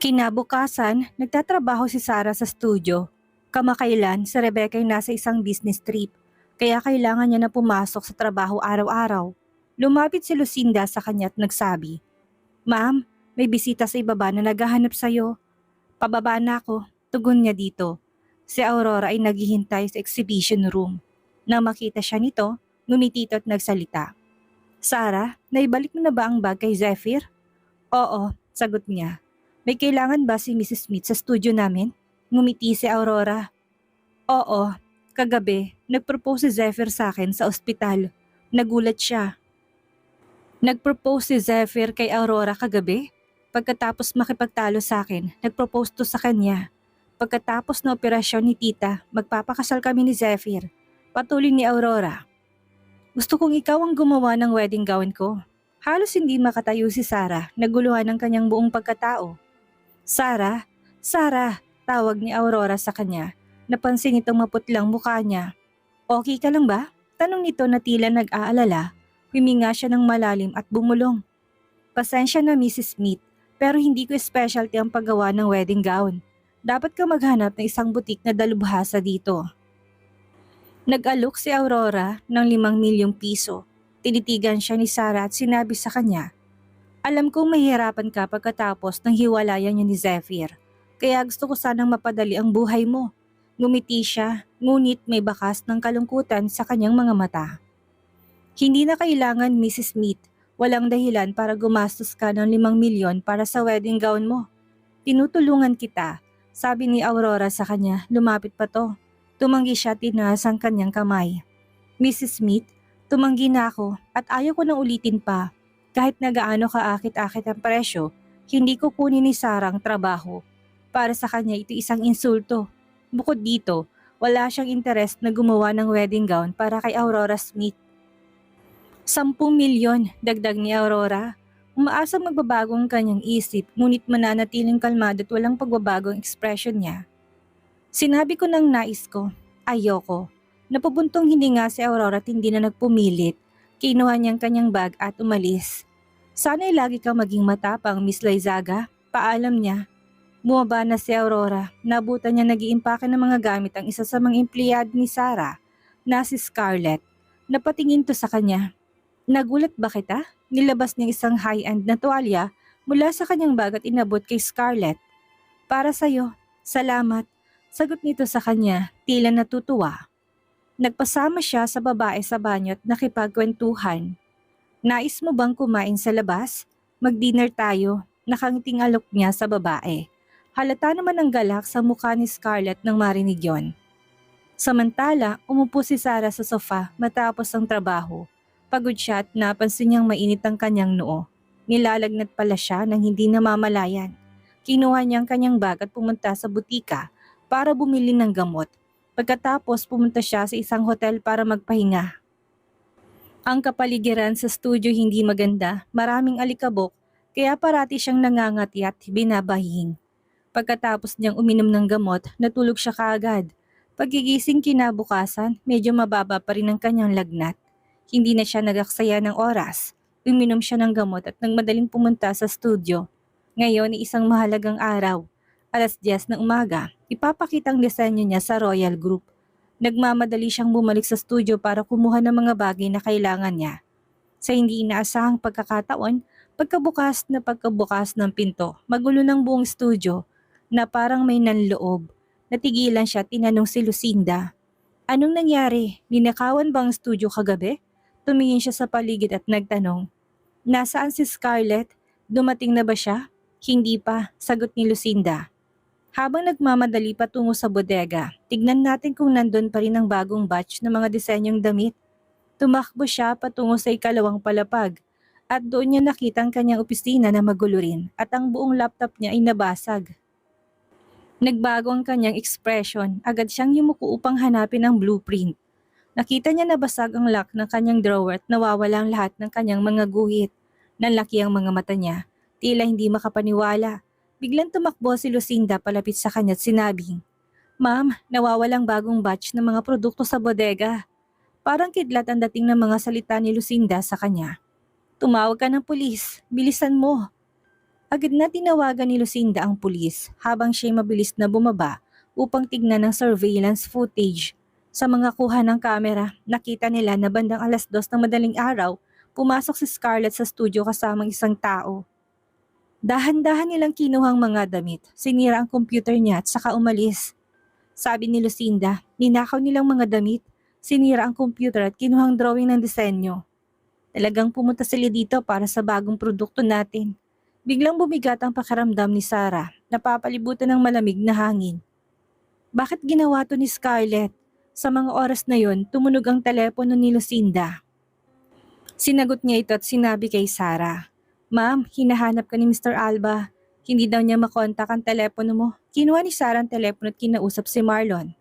Kinabukasan, nagtatrabaho si Sarah sa studio. Kamakailan, si Rebecca ay nasa isang business trip, kaya kailangan niya na pumasok sa trabaho araw-araw. Lumapit si Lucinda sa kanya at nagsabi, "Ma'am, may bisita sa ibaba na naghahanap sa'yo." "Pababa na ako," tugon niya dito. Si Aurora ay naghihintay sa exhibition room. Nang makita siya nito, ngumiti ito at nagsalita. "Sarah, naibalik mo na ba ang bag kay Zephyr?" "Oo," sagot niya. "May kailangan ba si Mrs. Smith sa studio namin?" Ngumiti si Aurora. "Oo, kagabi, nag-propose si Zephyr sa akin sa ospital." Nagulat siya. Nag-propose si Zephyr kay Aurora kagabi? Pagkatapos makipagtalo sa akin, nag-propose to sa kanya. Pagkatapos na operasyon ni tita, magpapakasal kami ni Zephyr. Patuloy ni Aurora. "Gusto kong ikaw ang gumawa ng wedding gown ko." Halos hindi makatayo si Sarah, naguluhan ng kanyang buong pagkatao. "Sarah, Sarah," tawag ni Aurora sa kanya. Napansin itong maputlang mukha niya. "Okay ka lang ba?" Tanong nito na tila nag-aalala. Huminga siya ng malalim at bumulong. "Pasensya na, Mrs. Smith, pero hindi ko specialty ang paggawa ng wedding gown. Dapat ka maghanap ng isang butik na dalubhasa dito." Nag-alok si Aurora ng 5 milyong piso. Tinitigan siya ni Sarah at sinabi sa kanya, "Alam kong mahihirapan ka pagkatapos ng hiwalayan niyo ni Zephyr. Kaya gusto ko sanang mapadali ang buhay mo." Ngumiti siya, ngunit may bakas ng kalungkutan sa kanyang mga mata. "Hindi na kailangan, Mrs. Smith. Walang dahilan para gumastos ka ng 5 milyon para sa wedding gown mo. Tinutulungan kita," sabi ni Aurora sa kanya. Lumapit pa to. Tumanggi siya at tinaas ang kanyang kamay. "Mrs. Smith, tumanggi na ako at ayaw ko nang ulitin pa. Kahit na gaano kaakit-akit ang presyo, hindi ko kunin ni Sarah ang trabaho. Para sa kanya ito isang insulto. Bukod dito, wala siyang interes na gumawa ng wedding gown para kay Aurora Smith." 10 milyon, dagdag ni Aurora. Umaasang magbabago ang kanyang isip, ngunit mananatiling kalmado at walang pagbabago ang ekspresyon niya. "Sinabi ko ng nais ko, ayoko." Napupuntong hininga si Aurora at hindi na nagpumilit. Kinuha niyang kanyang bag at umalis. "Sana'y lagi kang maging matapang, Miss Lizaga," paalam niya. Bumaba na si Aurora. Nabutan niya nag-iimpake ng mga gamit ang isa sa mga empleyado ni Sarah, na si Scarlett. Napatingin to sa kanya. "Nagulat ba kita?" Nilabas niya isang high-end na tuwalya mula sa kanyang bag at inabot kay Scarlett. "Para sa'yo, salamat," sagot nito sa kanya, tila natutuwa. Nagpasama siya sa babae sa banyo at nakipagkwentuhan. "Nais mo bang kumain sa labas? Mag-dinner tayo," nakangiting alok niya sa babae. Halata naman ang galak sa mukha ni Scarlett nang marinig yon. Samantala, umupo si Sarah sa sofa matapos ang trabaho. Pagod siya at napansin niyang mainit ang kanyang noo. Nilalagnat pala siya nang hindi namamalayan. Kinuha niya ang kanyang bag at pumunta sa butika para bumili ng gamot. Pagkatapos pumunta siya sa isang hotel para magpahinga. Ang kapaligiran sa studio hindi maganda, maraming alikabok, kaya parati siyang nangangati at binabahing. Pagkatapos niyang uminom ng gamot, natulog siya kaagad. Paggigising kinabukasan, medyo mababa pa rin ang kanyang lagnat. Hindi na siya nagaksaya ng oras. Uminom siya ng gamot at nagmadaling pumunta sa studio. Ngayon ay isang mahalagang araw. 10:00 ng umaga, ipapakita ang disenyo niya sa Royal Group. Nagmamadali siyang bumalik sa studio para kumuha ng mga bagay na kailangan niya. Sa hindi inaasahang pagkakataon, pagkabukas ng pinto, magulo ng buong studio na parang may nanloob. Natigilan siya at tinanong si Lucinda. "Anong nangyari? Ninakawan bang studio kagabi?" Tumingin siya sa paligid at nagtanong. "Nasaan si Scarlett? Dumating na ba siya?" "Hindi pa," sagot ni Lucinda. Habang nagmamadali patungo sa bodega, tignan natin kung nandun pa rin ang bagong batch ng mga disenyong damit. Tumakbo siya patungo sa ikalawang palapag at doon niya nakita ang kanyang opisina na magulo rin at ang buong laptop niya ay nabasag. Nagbago ang kanyang ekspresyon, agad siyang yumuko upang hanapin ang blueprint. Nakita niya na basag ang lock ng kanyang drawer at nawawala ang lahat ng kanyang mga guhit. Nanlaki ang mga mata niya, tila hindi makapaniwala. Biglang tumakbo si Lucinda palapit sa kanya at sinabing, "Ma'am, nawawalang bagong batch ng mga produkto sa bodega." Parang kidlat ang dating ng mga salita ni Lucinda sa kanya. "Tumawag ka ng pulis, bilisan mo." Agad na tinawagan ni Lucinda ang pulis habang siya'y mabilis na bumaba upang tignan ang surveillance footage. Sa mga kuha ng kamera, nakita nila na bandang 2:00 ng madaling araw, pumasok si Scarlett sa studio kasamang isang tao. Dahan-dahan nilang kinuhang mga damit, sinira ang computer niya at saka umalis. Sabi ni Lucinda, ninakaw nilang mga damit, sinira ang computer at kinuhang drawing ng disenyo. Talagang pumunta sila dito para sa bagong produkto natin. Biglang bumigat ang pakiramdam ni Sarah, napapalibutan ng malamig na hangin. Bakit ginawa to ni Scarlett? Sa mga oras na yon, tumunog ang telepono ni Lucinda. Sinagot niya ito at sinabi kay Sarah, "Ma'am, hinahanap ka ni Mr. Alba. Hindi daw niya makontak ang telepono mo." Kinuha ni Sarah ang telepono at kinausap si Marlon.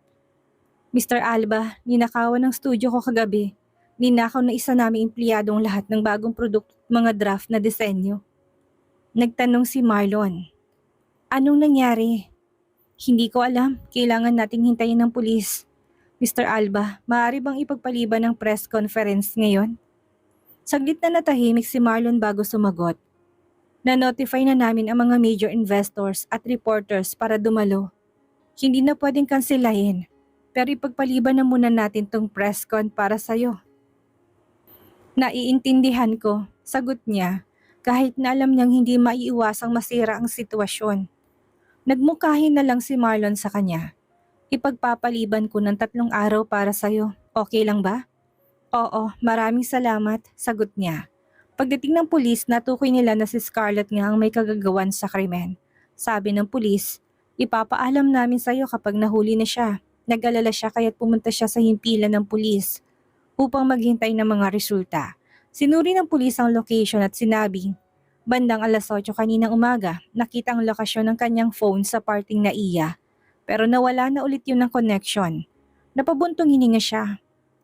"Mr. Alba, ninakawan ng studio ko kagabi. Ninakaw na isa naming empleyado ang lahat ng bagong produkto at mga draft na disenyo." Nagtanong si Marlon. "Anong nangyari?" "Hindi ko alam. Kailangan nating hintayin ng pulis." "Mr. Alba, maaari bang ipagpaliban ng press conference ngayon?" Saglit na natahimik si Marlon bago sumagot. "Na-notify na namin ang mga major investors at reporters para dumalo. Hindi na pwedeng kanselahin. Pero ipagpaliban na muna natin tong press con para sa'yo." "Naiintindihan ko," sagot niya, kahit na alam niyang hindi maiiwasang masira ang sitwasyon. Nagmungkahi na lang si Marlon sa kanya. "Ipagpapaliban ko ng 3 araw para sa'yo. Okay lang ba?" "Oo, maraming salamat," sagot niya. Pagdating ng pulis, natukoy nila na si Scarlett nga ang may kagagawan sa krimen. Sabi ng pulis, "Ipapaalam namin sa'yo kapag nahuli na siya." Nag-alala siya kaya't pumunta siya sa himpilan ng pulis upang maghintay ng mga resulta. Sinuri ng pulis ang location at sinabing, bandang 8:00 kaninang umaga, nakita ang lokasyon ng kanyang phone sa parting Naiya. Pero nawala na ulit yun ng connection. Napabuntong hininga siya.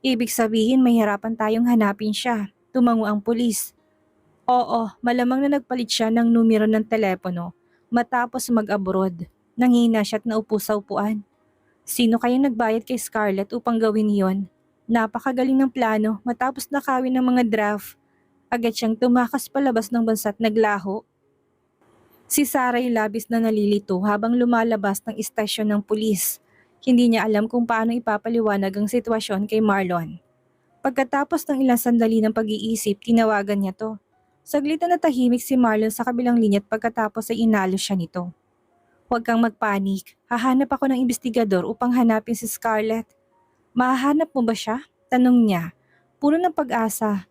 Ibig sabihin may hirapan tayong hanapin siya. Tumango ang pulis. Oo, malamang na nagpalit siya ng numero ng telepono matapos mag-abroad. Nanghina siya at naupo sa upuan. Sino kayang nagbayad kay Scarlett upang gawin yon? Napakagaling ng plano. Matapos nakawin ng mga draft, agad siyang tumakas palabas ng bansa at naglaho. Si Sarah ay labis na nalilito habang lumalabas ng istasyon ng pulis. Hindi niya alam kung paano ipapaliwanag ang sitwasyon kay Marlon. Pagkatapos ng ilang sandali ng pag-iisip, tinawagan niya to. Saglit na natahimik si Marlon sa kabilang linya at pagkatapos ay inalo siya nito. "Huwag kang magpanik. Hahanap ako ng investigador upang hanapin si Scarlett." "Mahahanap mo ba siya?" tanong niya. Puno ng pag-asa.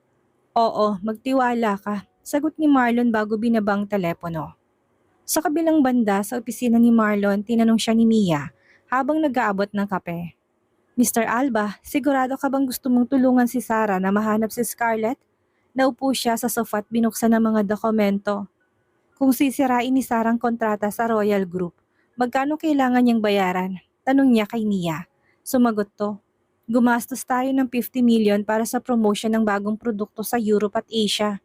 "Oo, magtiwala ka," sagot ni Marlon bago binabang telepono. Sa kabilang banda sa opisina ni Marlon, tinanong siya ni Mia habang nag-aabot ng kape. "Mr. Alba, sigurado ka bang gusto mong tulungan si Sarah na mahanap si Scarlett?" Naupo siya sa sofa at binuksan ang mga dokumento. "Kung sisirain ni Sarah ang kontrata sa Royal Group, magkano kailangan niyang bayaran?" tanong niya kay Mia. Sumagot to. "Gumastos tayo ng 50 million para sa promotion ng bagong produkto sa Europe at Asia.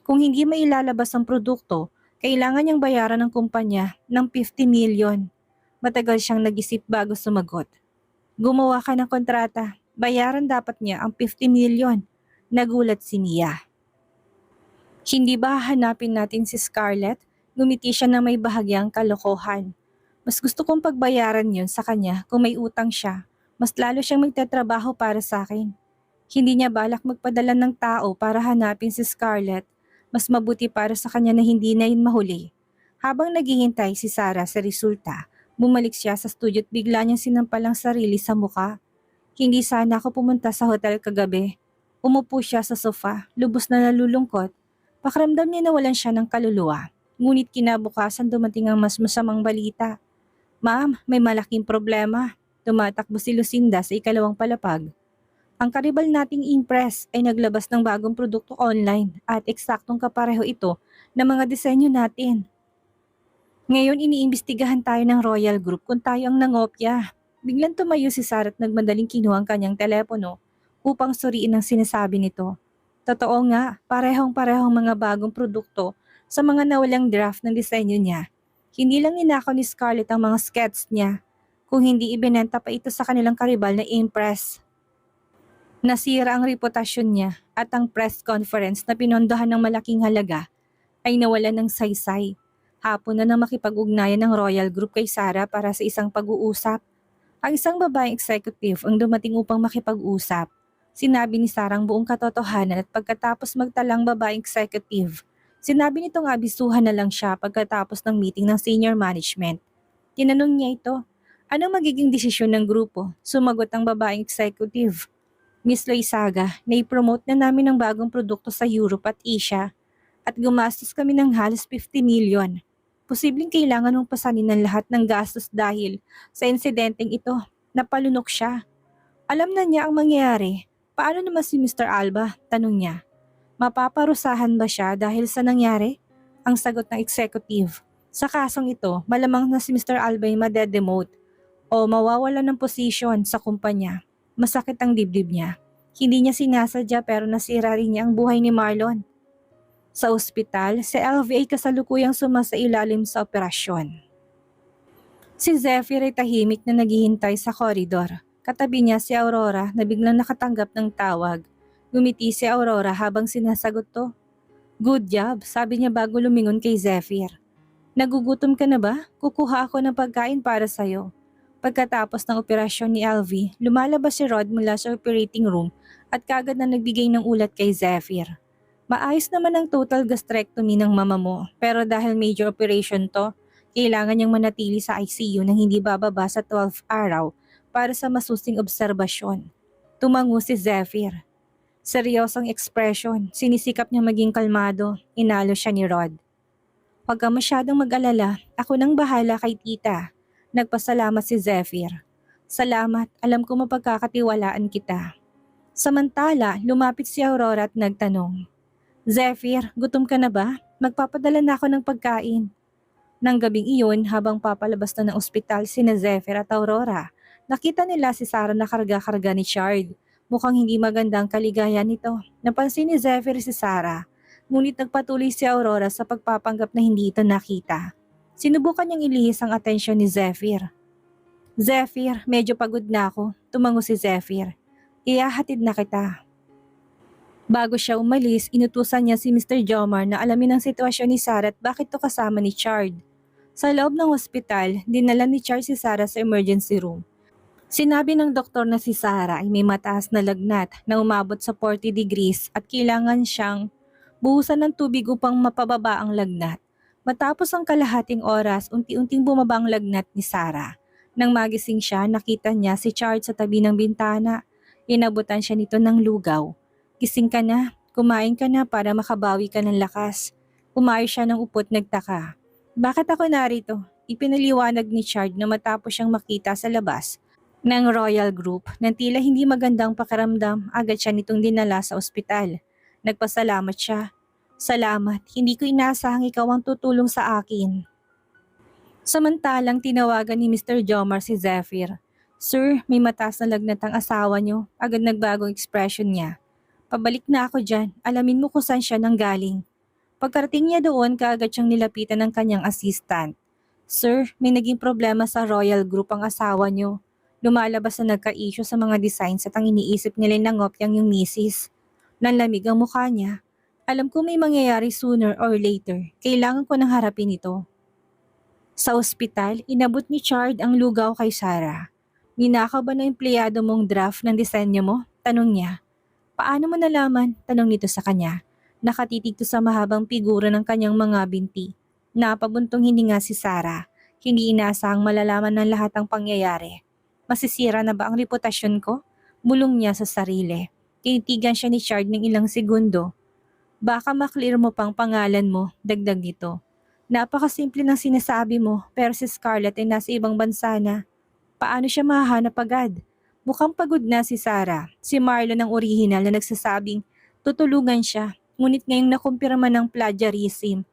Kung hindi mailalabas ang produkto, kailangan niyang bayaran ng kumpanya ng 50 million. Matagal siyang nag-isip bago sumagot. "Gumawa ka ng kontrata. Bayaran dapat niya ang 50 million. Nagulat si Mia. "Hindi ba hanapin natin si Scarlett?" Ngumiti siya na may bahagyang kalokohan. "Mas gusto kong pagbayaran yun sa kanya kung may utang siya. Mas lalo siyang magtatrabaho para sa akin. Hindi niya balak magpadala ng tao para hanapin si Scarlett. Mas mabuti para sa kanya na hindi na yun mahuli." Habang naghihintay si Sarah sa resulta, bumalik siya sa studio at bigla niyang sinampal ang sarili sa muka. "Hindi sana ako pumunta sa hotel kagabi." Umupo siya sa sofa, lubos na nalulungkot. Pakiramdam niya nawalan siya ng kaluluwa. Ngunit kinabukasan dumating ang mas masamang balita. "Ma'am, may malaking problema." Tumatakbo si Lucinda sa ikalawang palapag. "Ang karibal nating Impress ay naglabas ng bagong produkto online at eksaktong kapareho ito ng mga disenyo natin. Ngayon iniimbestigahan tayo ng Royal Group kung tayo ang nangopya." Biglang tumayo si Sarah at nagmadaling kinuha ang kanyang telepono upang suriin ang sinasabi nito. Totoo nga, parehong-parehong mga bagong produkto sa mga nawalang draft ng disenyo niya. Hindi lang ninakaw ni Scarlett ang mga skets niya, kung hindi ibinenta pa ito sa kanilang karibal na Impress. Nasira ang reputasyon niya at ang press conference na pinondohan ng malaking halaga ay nawalan ng saysay. Hapon na nang makipag-ugnayan ng Royal Group kay Sarah para sa isang pag-uusap. Ang isang babaeng executive ang dumating upang makipag-usap. Sinabi ni Sarah ang buong katotohanan at pagkatapos magtalang babaeng executive, sinabi nitong abisuhan na lang siya pagkatapos ng meeting ng senior management. Tinanong niya ito, ano magiging desisyon ng grupo? Sumagot ang babaeng executive. Miss Loizaga, nai-promote na namin ang bagong produkto sa Europe at Asia at gumastos kami ng halos 50 million. Posibleng kailangan mong pasanin ng lahat ng gastos dahil sa insidenteng ito, napalunok siya. Alam na niya ang mangyayari. Paano naman si Mr. Alba? Tanong niya. Mapaparusahan ba siya dahil sa nangyari? Ang sagot ng executive. Sa kasong ito, malamang na si Mr. Alba ay madedemote o mawawala ng posisyon sa kumpanya. Masakit ang dibdib niya. Hindi niya sinasadya pero nasira rin niya ang buhay ni Marlon. Sa ospital, si LV ay kasalukuyang sumasailalim sa operasyon. Si Zephyr ay tahimik na naghihintay sa koridor. Katabi niya si Aurora na biglang nakatanggap ng tawag. Gumiti si Aurora habang sinasagot to. Good job, sabi niya bago lumingon kay Zephyr. Nagugutom ka na ba? Kukuha ako ng pagkain para sa'yo. Pagkatapos ng operasyon ni LV, lumalabas si Rod mula sa operating room at kagad na nagbigay ng ulat kay Zephyr. Maayos naman ang total gastrectomy ng mama mo, pero dahil major operation to, kailangan niyang manatili sa ICU nang hindi bababa sa 12 araw para sa masusing obserbasyon. Tumango si Zephyr. Seryosong ekspresyon, sinisikap niya maging kalmado, inalo siya ni Rod. Huwag ka masyadong mag-alala, ako nang bahala kay tita. Nagpasalamat si Zephyr. Salamat, alam ko mapagkakatiwalaan kita. Samantala, lumapit si Aurora at nagtanong. Zephyr, gutom ka na ba? Magpapadala na ako ng pagkain. Nang gabing iyon, habang papalabas na ng ospital sina Zephyr at Aurora, nakita nila si Sarah na karga-karga ni Chard. Mukhang hindi magandang kaligayan nito. Napansin ni Zephyr si Sarah, ngunit nagpatuloy si Aurora sa pagpapanggap na hindi ito nakita. Sinubukan niyang ilihis ang atensyon ni Zephyr. Zephyr, medyo pagod na ako. Tumango si Zephyr. Iyahatid na kita. Bago siya umalis, inutusan niya si Mr. Jomar na alamin ang sitwasyon ni Sarah at bakit to kasama ni Chard. Sa loob ng ospital, dinala ni Chard si Sarah sa emergency room. Sinabi ng doktor na si Sarah ay may mataas na lagnat na umabot sa 40 degrees at kailangan siyang buhusan ng tubig upang mapababa ang lagnat. Matapos ang kalahating oras, unti-unting bumaba ang lagnat ni Sarah. Nang magising siya, nakita niya si Chard sa tabi ng bintana. Inabutan siya nito ng lugaw. Gising ka na, kumain ka na para makabawi ka ng lakas. Umayos siya ng upot nagtaka. Bakit ako narito? Ipinaliwanag ni Chard na matapos siyang makita sa labas ng Royal Group na tila hindi magandang pakiramdam, agad siya nitong dinala sa ospital. Nagpasalamat siya. Salamat, hindi ko inaasahang ikaw ang tutulong sa akin. Samantalang tinawagan ni Mr. Jomar si Zephyr. Sir, may mataas na lagnat ang asawa niyo. Agad nagbagong expression niya. Pabalik na ako dyan, alamin mo kung saan siya nanggaling. Pagkarating niya doon, kaagad siyang nilapitan ng kanyang assistant. Sir, may naging problema sa Royal Group ang asawa niyo. Lumalabas na nagka-issue sa mga designs at ang iniisip nila ng ngopyang yung misis. Nanlamig ang mukha niya. Alam ko may mangyayari sooner or later. Kailangan ko nang harapin ito. Sa ospital, inabot ni Chard ang lugaw kay Sarah. Ninakaw ba ng empleyado mong draft ng disenyo mo? Tanong niya. Paano mo nalaman? Tanong nito sa kanya. Nakatitig to sa mahabang figura ng kanyang mga binti. Napabuntong hininga si Sarah. Hindi inaasahang malalaman ng lahat ang pangyayari. Masisira na ba ang reputasyon ko? Bulong niya sa sarili. Tinitigan siya ni Chard ng ilang segundo. Baka maklear mo pang pangalan mo, dagdag nito. Napakasimple ng sinasabi mo, pero si Scarlett ay nasa ibang bansa na. Paano siya mahahanap agad? Mukhang pagod na si Sarah. Si Marlon ang orihinal na nagsasabing tutulungan siya, ngunit ngayong nakumpirma ng plagiarism.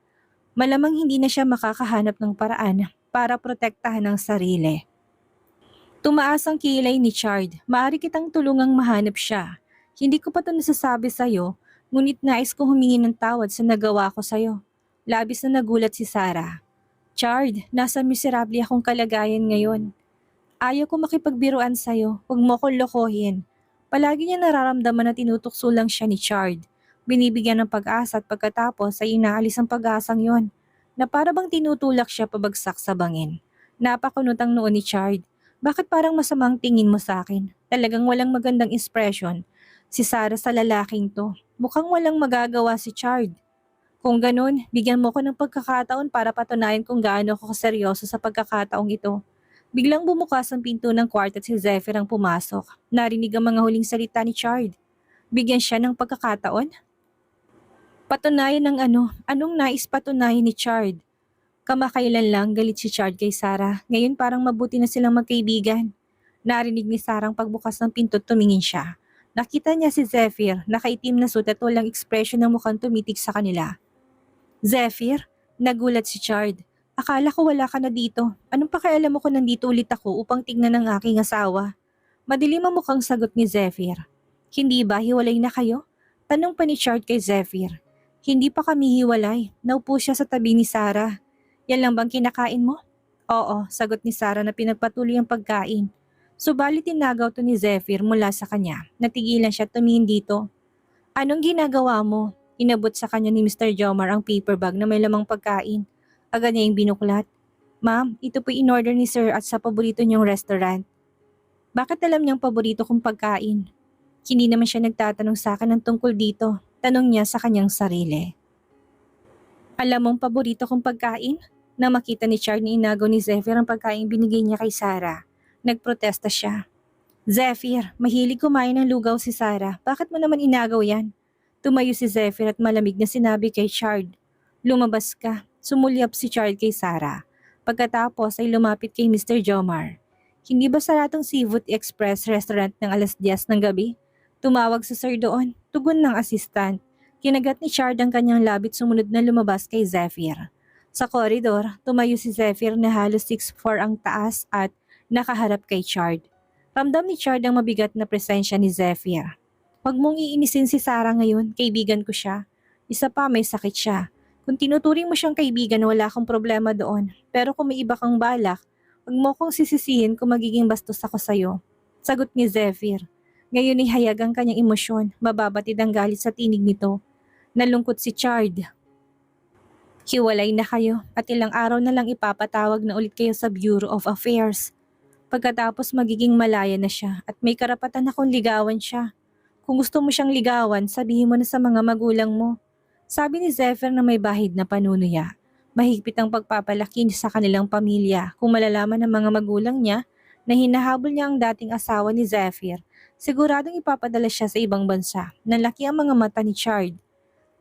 Malamang hindi na siya makakahanap ng paraan para protektahan ang sarili. Tumaas ang kilay ni Chard. Maaari kitang tulungang mahanap siya. Hindi ko pa ito nasasabi sa'yo, ngunit nais kong humingi ng tawad sa nagawa ko sa'yo. Labis na nagulat si Sarah. Chard, nasa miserable akong kalagayan ngayon. Ayaw ko makipagbiruan sa'yo, huwag mo akong lokohin. Palagi niya nararamdaman na tinutukso lang siya ni Chard. Binibigyan ng pag-asa at pagkatapos ay inaalis ang pag-asang yon. na para bang tinutulak siya pabagsak sa bangin. Napakunot ang noo ni Chard. Bakit parang masamang tingin mo sa akin? Talagang walang magandang expression. Si Sarah sa lalaking to. Mukhang walang magagawa si Chard. Kung ganun, bigyan mo ko ng pagkakataon para patunayan kung gaano ako kaseryoso sa pagkakataong ito. Biglang bumukas ang pinto ng kwarto at si Zephyr ang pumasok. Narinig ang mga huling salita ni Chard. Bigyan siya ng pagkakataon? Patunayan ng ano? Anong nais patunayan ni Chard? Kamakailan lang galit si Chard kay Sarah. Ngayon parang mabuti na silang magkaibigan. Narinig ni Sarah ang pagbukas ng pinto at tumingin siya. Nakita niya si Zephyr, nakaitim na suit at walang ekspresyon ng mukhang tumitig sa kanila. Zephyr? Nagulat si Chard. Akala ko wala ka na dito. Anong pakialam mo kung nandito ulit ako upang tignan ng aking asawa? Madilim ang mukhang sagot ni Zephyr. Hindi ba hiwalay na kayo? Tanong pa ni Chard kay Zephyr. Hindi pa kami hiwalay. Naupo siya sa tabi ni Sarah. Yan lang bang kinakain mo? Oo, sagot ni Sarah na pinagpatuloy ang pagkain. Subalit tinagaw to ni Zephyr mula sa kanya. Natigilan siya tumingin dito. Anong ginagawa mo? Inabot sa kanya ni Mr. Jomar ang paper bag na may lamang pagkain. Agad niya yung binuklat. Ma'am, ito po in-order ni Sir at sa paborito niyong restaurant. Bakit alam niyang paborito kong pagkain? Hindi naman siya nagtatanong sa akin ng tungkol dito. Tanong niya sa kanyang sarili. Alam mong paborito kong pagkain? Nang makita ni Chard ni inagaw ni Zephyr ang pagkain binigay niya kay Sarah. Nagprotesta siya. Zephyr, mahilig kumain ng lugaw si Sarah. Bakit mo naman inagaw yan? Tumayo si Zephyr at malamig na sinabi kay Chard. Lumabas ka. Sumulyap si Chard kay Sarah. Pagkatapos ay lumapit kay Mr. Jomar. Hindi ba saratong Seafood Express restaurant ng alas 10 ng gabi? Tumawag sa sir doon. Tugon ng assistant. Kinagat ni Chard ang kanyang labit sumunod na lumabas kay Zephyr. Sa koridor, tumayo si Zephyr na halos 6'4" ang taas at nakaharap kay Chard. Ramdam ni Chard ang mabigat na presensya ni Zephyr. Huwag mong iinisin si Sarah ngayon, kaibigan ko siya. Isa pa may sakit siya. Kung tinuturing mo siyang kaibigan, wala akong problema doon. Pero kung may iba kang balak, huwag mo kong sisisihin kung magiging bastos ako sa'yo. Sagot ni Zephyr. Ngayon ay hayag ang kanyang emosyon, mababatid ang galit sa tinig nito. Nalungkot si Chard. Hiwalay na kayo at ilang araw na lang ipapatawag na ulit kayo sa Bureau of Affairs. Pagkatapos magiging malaya na siya at may karapatan akong ligawan siya. Kung gusto mo siyang ligawan, sabihin mo na sa mga magulang mo. Sabi ni Zephyr na may bahid na panunuya. Mahigpit ang pagpapalaki sa kanilang pamilya. Kung malalaman ng mga magulang niya na hinahabol niya ang dating asawa ni Zephyr, siguradong ipapadala siya sa ibang bansa. Nalaki ang mga mata ni Chard.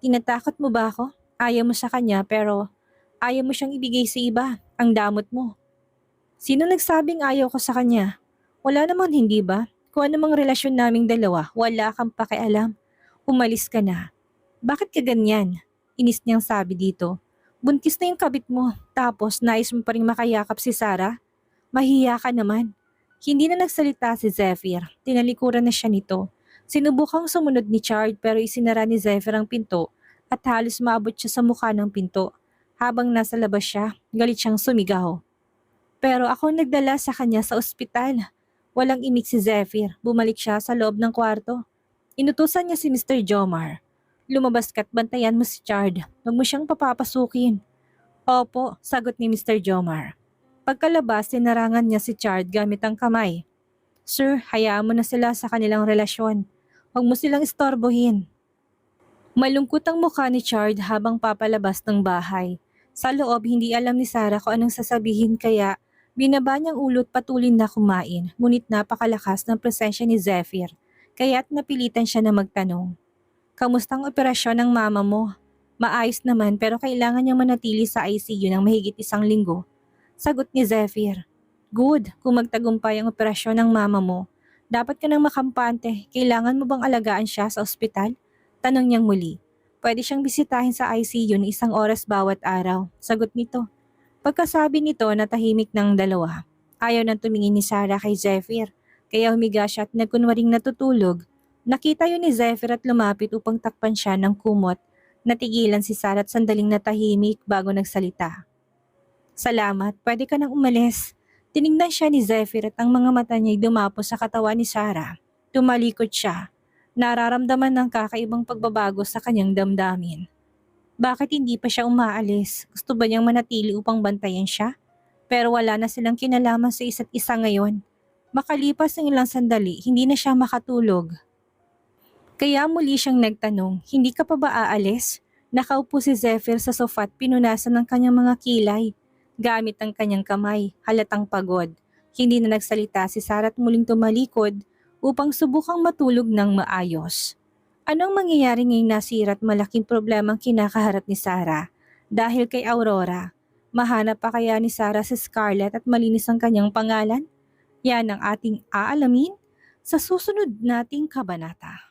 Tinatakot mo ba ako? Ayaw mo sa kanya pero ayaw mo siyang ibigay sa iba. Ang damot mo. Sino nagsabing ayaw ko sa kanya? Wala naman hindi ba? Kung anumang relasyon naming dalawa, wala kang pakialam. Umalis ka na. Bakit ka ganyan? Inis niyang sabi dito. Buntis na yung kabit mo, tapos nais mo pa rin makayakap si Sarah? Mahiya ka naman. Hindi na nagsalita si Zephyr. Tinalikuran na siya nito. Sinubukang sumunod ni Chard pero isinara ni Zephyr ang pinto at halos maabot siya sa mukha ng pinto. Habang nasa labas siya, galit siyang sumigaw. Pero ako nagdala sa kanya sa ospital. Walang imik si Zephyr. Bumalik siya sa loob ng kwarto. Inutusan niya si Mr. Jomar. Lumabas ka't bantayan mo si Chard. Huwag mo siyang papapasukin. Opo, sagot ni Mr. Jomar. Pagkalabas, sinarangan niya si Chard gamit ang kamay. Sir, hayaan mo na sila sa kanilang relasyon. Huwag mo silang istorbohin. Malungkot ang mukha ni Chard habang papalabas ng bahay. Sa loob, hindi alam ni Sarah kung anong sasabihin kaya binaba niyang ulo at patuloy na kumain. Ngunit napakalakas ng presensya ni Zephyr, kaya't napilitan siya na magtanong. Kamusta ang operasyon ng mama mo? Maayos naman pero kailangan niyang manatili sa ICU ng mahigit 1 linggo. Sagot ni Zephyr. Good, kung magtagumpay ang operasyon ng mama mo. Dapat ka nang makampante. Kailangan mo bang alagaan siya sa ospital? Tanong niyang muli. Pwede siyang bisitahin sa ICU ng 1 oras bawat araw. Sagot nito. Pagkasabi nito, natahimik ng dalawa. Ayaw nang tumingin ni Sarah kay Zephyr. Kaya humiga siya at nagkunwaring natutulog. Nakita yun ni Zephyr at lumapit upang takpan siya ng kumot. Natigilan si Sarah at sandaling natahimik bago nagsalita. Salamat, pwede ka nang umalis. Tinignan siya ni Zephyr at ang mga mata niya'y dumapo sa katawan ni Sarah. Tumalikod siya. Nararamdaman ng kakaibang pagbabago sa kanyang damdamin. Bakit hindi pa siya umaalis? Gusto ba niyang manatili upang bantayan siya? Pero wala na silang kinalaman sa isa't isa ngayon. Makalipas ng ilang sandali, hindi na siya makatulog. Kaya muli siyang nagtanong, hindi ka pa ba aalis? Nakaupo si Zephyr sa sofa at pinunasan ng kanyang mga kilay. Gamit ang kanyang kamay, halatang pagod. Hindi na nagsalita si Sarah at muling tumalikod upang subukang matulog ng maayos. Anong mangyayari ngayong nasira at malaking problemang kinakaharap ni Sarah? Dahil kay Aurora, mahanap pa kaya ni Sarah si Scarlett at malinis ang kanyang pangalan? Yan ang ating aalamin sa susunod nating kabanata.